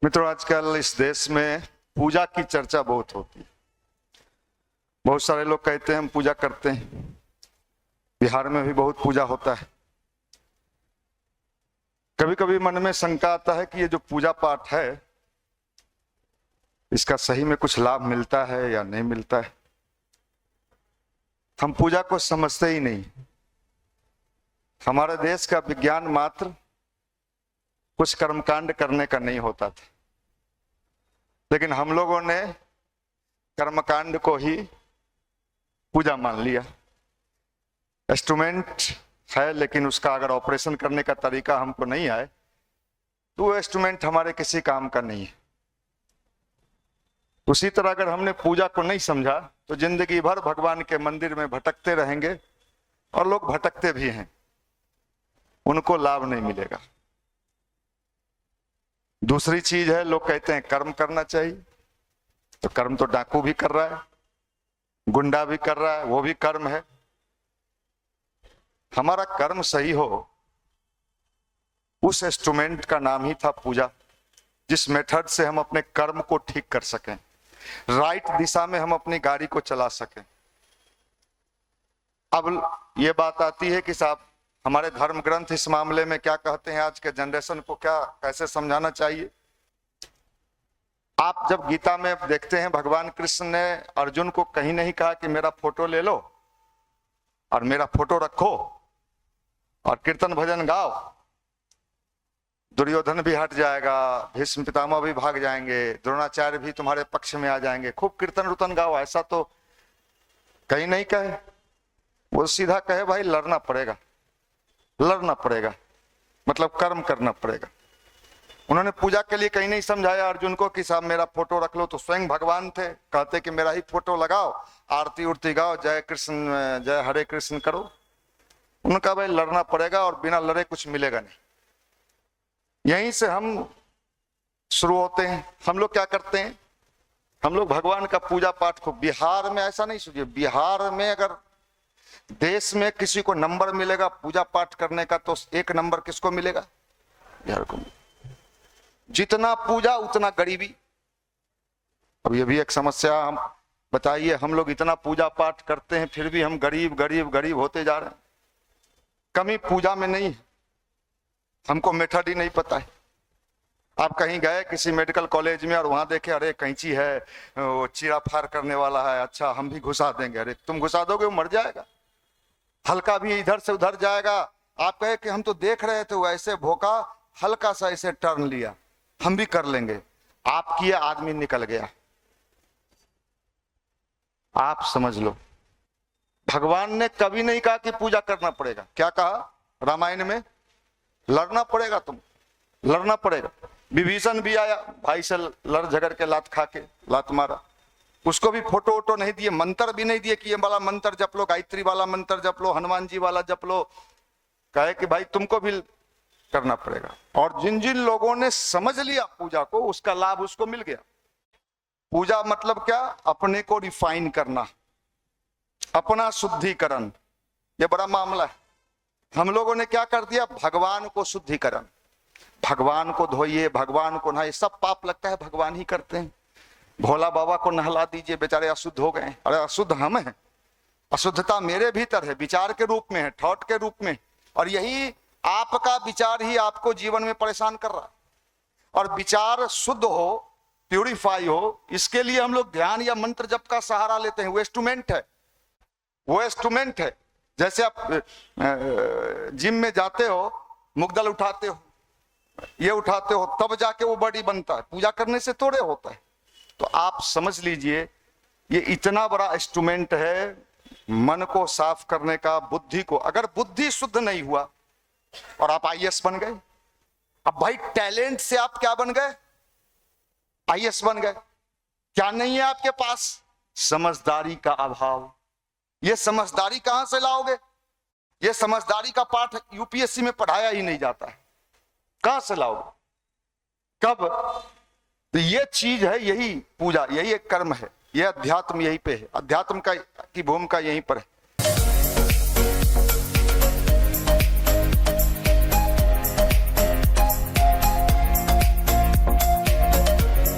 मित्रों, आजकल इस देश में पूजा की चर्चा बहुत होती है। बहुत सारे लोग कहते हैं हम पूजा करते हैं। बिहार में भी बहुत पूजा होता है। कभी कभी मन में शंका आता है कि ये जो पूजा पाठ है इसका सही में कुछ लाभ मिलता है या नहीं मिलता है। हम पूजा को समझते ही नहीं। हमारे देश का विज्ञान मात्र कुछ कर्मकांड करने का नहीं होता था, लेकिन हम लोगों ने कर्मकांड को ही पूजा मान लिया। इंस्ट्रूमेंट है, लेकिन उसका अगर ऑपरेशन करने का तरीका हमको नहीं आए तो वो इंस्ट्रूमेंट हमारे किसी काम का नहीं है। उसी तरह अगर हमने पूजा को नहीं समझा तो जिंदगी भर भगवान के मंदिर में भटकते रहेंगे, और लोग भटकते भी हैं, उनको लाभ नहीं मिलेगा। दूसरी चीज है, लोग कहते हैं कर्म करना चाहिए, तो कर्म तो डाकू भी कर रहा है, गुंडा भी कर रहा है, वो भी कर्म है। हमारा कर्म सही हो, उस इंस्ट्रूमेंट का नाम ही था पूजा, जिस मेथड से हम अपने कर्म को ठीक कर सकें, राइट दिशा में हम अपनी गाड़ी को चला सकें। अब ये बात आती है कि साहब हमारे धर्म ग्रंथ इस मामले में क्या कहते हैं, आज के जनरेशन को क्या कैसे समझाना चाहिए। आप जब गीता में देखते हैं, भगवान कृष्ण ने अर्जुन को कहीं नहीं कहा कि मेरा फोटो ले लो और मेरा फोटो रखो और कीर्तन भजन गाओ। दुर्योधन भी हट जाएगा, भीष्म पितामह भी भाग जाएंगे, द्रोणाचार्य भी तुम्हारे पक्ष में आ जाएंगे, खूब कीर्तन रुतन गाओ, ऐसा तो कहीं नहीं कहे। वो सीधा कहे भाई लड़ना पड़ेगा, लड़ना पड़ेगा, मतलब कर्म करना पड़ेगा। उन्होंने पूजा के लिए कहीं नहीं समझाया अर्जुन को कि साहब मेरा फोटो रख लो। तो स्वयं भगवान थे, कहते कि मेरा ही फोटो लगाओ, आरती उरती गाओ, जय कृष्ण जय हरे कृष्ण करो। उन्होंने कहा भाई लड़ना पड़ेगा और बिना लड़े कुछ मिलेगा नहीं। यहीं से हम शुरू होते हैं। हम लोग क्या करते हैं, हम लोग भगवान का पूजा पाठ को, बिहार में ऐसा नहीं सोचिए, बिहार में अगर देश में किसी को नंबर मिलेगा पूजा पाठ करने का तो एक नंबर किसको मिलेगा, बिहार को। जितना पूजा उतना गरीबी। अब ये भी एक समस्या। हम बताइए, हम लोग इतना पूजा पाठ करते हैं फिर भी हम गरीब गरीब गरीब होते जा रहे हैं। कमी पूजा में नहीं है, हमको मेथड ही नहीं पता है। आप कहीं गए किसी मेडिकल कॉलेज में और वहां देखे अरे कैंची है, वो चीरा फाड़ करने वाला है, अच्छा हम भी घुसा देंगे। अरे तुम घुसा दोगे वो मर जाएगा, हल्का भी इधर से उधर जाएगा। आप कहे कि हम तो देख रहे थे वो ऐसे भोंका, हल्का सा ऐसे टर्न लिया, हम भी कर लेंगे। आप किए, आदमी निकल गया। आप समझ लो, भगवान ने कभी नहीं कहा कि पूजा करना पड़ेगा। क्या कहा रामायण में, लड़ना पड़ेगा, तुम लड़ना पड़ेगा। विभीषण भी आया, भाई से लड़ झगड़ के लात खा के लात मारा, उसको भी फोटो वोटो नहीं दिए, मंत्र भी नहीं दिए कि ये वाला मंत्र जप लो, गायत्री वाला मंत्र जप लो, हनुमान जी वाला जप लो। कहे कि भाई तुमको भी करना पड़ेगा। और जिन जिन लोगों ने समझ लिया पूजा को, उसका लाभ उसको मिल गया। पूजा मतलब क्या, अपने को रिफाइन करना, अपना शुद्धिकरण। ये बड़ा मामला है। हम लोगों ने क्या कर दिया, भगवान को शुद्धिकरण, भगवान को धोइए, भगवान को नहाइए। सब पाप लगता है भगवान ही करते हैं। भोला बाबा को नहला दीजिए, बेचारे अशुद्ध हो गए। अरे अशुद्ध हम हैं, अशुद्धता मेरे भीतर है, विचार के रूप में है, थॉट के रूप में। और यही आपका विचार ही आपको जीवन में परेशान कर रहा है। और विचार शुद्ध हो, प्यूरिफाई हो, इसके लिए हम लोग ध्यान या मंत्र जप का सहारा लेते हैं। वो इंस्ट्रूमेंट है, वो इंस्ट्रूमेंट है। जैसे आप जिम में जाते हो, मुगदल उठाते हो, ये उठाते हो, तब जाके वो बॉडी बनता है, पूजा करने से थोड़े होता है। तो आप समझ लीजिए, ये इतना बड़ा इंस्ट्रूमेंट है मन को साफ करने का, बुद्धि को। अगर बुद्धि शुद्ध नहीं हुआ और आप आईएएस बन गए, अब भाई टैलेंट से आप क्या बन गए, आईएएस बन गए, क्या नहीं है आपके पास, समझदारी का अभाव। ये समझदारी कहां से लाओगे, ये समझदारी का पाठ यूपीएससी में पढ़ाया ही नहीं जाता है, कहां से लाओगे, कब। तो ये चीज है, यही पूजा, यही एक कर्म है, ये अध्यात्म यहीं पे है, अध्यात्म का की भूमिका यहीं पर है।